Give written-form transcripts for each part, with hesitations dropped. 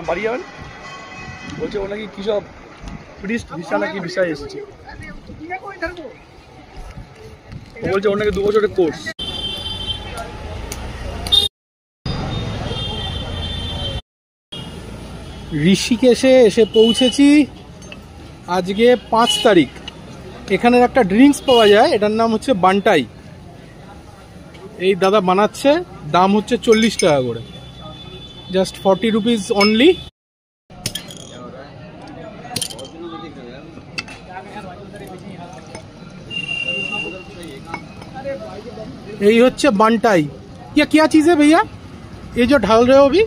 বাড়ি যাবেন বলছে, ও নাকি কি সব টুরিস্ট ভিসা নাকি ভিসায় এসেছে। ও বলছে ওর নাকি 2 বছরের কোর্স। ঋষিকেশে এসে পৌঁছেছি আজকে 5 তারিখ। এখানের একটা ড্রিঙ্কস পাওয়া যায়, এটার নাম হচ্ছে বান্টাই। এই দাদা বানাচ্ছে, দাম হচ্ছে 40 টাকা করে, জাস্ট 40 রুপিস অনলি। यही होच्छे बंटाई। ये क्या चीज़ है भैया, ये जो ढाल रहे हो अभी?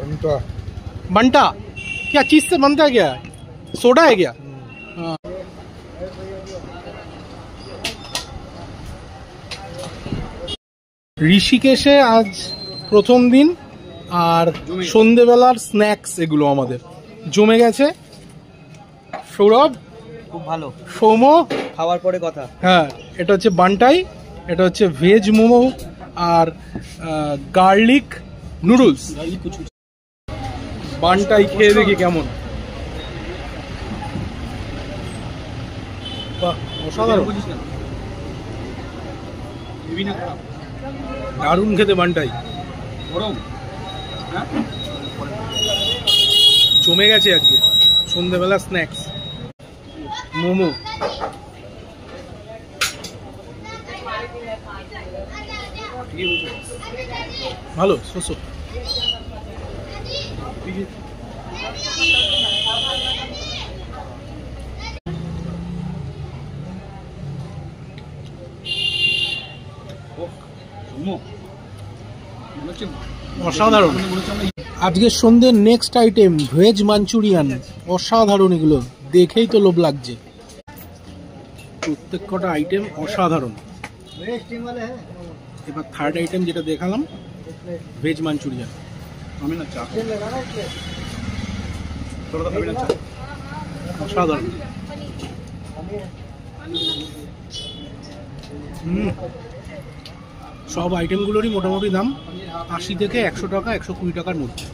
बंटा। बंटा क्या चीज़ से बनता है, क्या सोडा है क्या? हाँ। ঋষিকেশে আজ প্রথম দিন, আর সন্ধ্যেবেলার স্ন্যাক্স এগুলো আমাদের জমে গেছে। সৌরভ খুব ভালো, সৌম খাওয়ার পরে কথা। হ্যাঁ, এটা হচ্ছে বান্টাই, এটা হচ্ছে ভেজ মোমো আর গার্লিক নুডলস। বান্টাই খেয়ে দেখি কেমন। বাহ, অসাধারণ, দারুণ খেতে বান্টাই। জমে গেছে আজকে সন্ধ্যেবেলা স্ন্যাক্স। মোমো ভালো, শোষো। অসাধারণ। আজকে সন্ধ্যে নেক্সট আইটেম ভেজ মাঞ্চুরিয়ান। অসাধারণ, এগুলো দেখেই তো লোভ লাগছে। প্রত্যেক কটা আইটেম অসাধারণ। এবার থার্ড আইটেম যেটা দেখালাম, ভেজ মাঞ্চুরিয়ান। আমি না চা, অসাধারণ। সব আইটেমগুলোরই মোটামুটি দাম 80 থেকে 100 টাকা, 120 টাকার মধ্যে।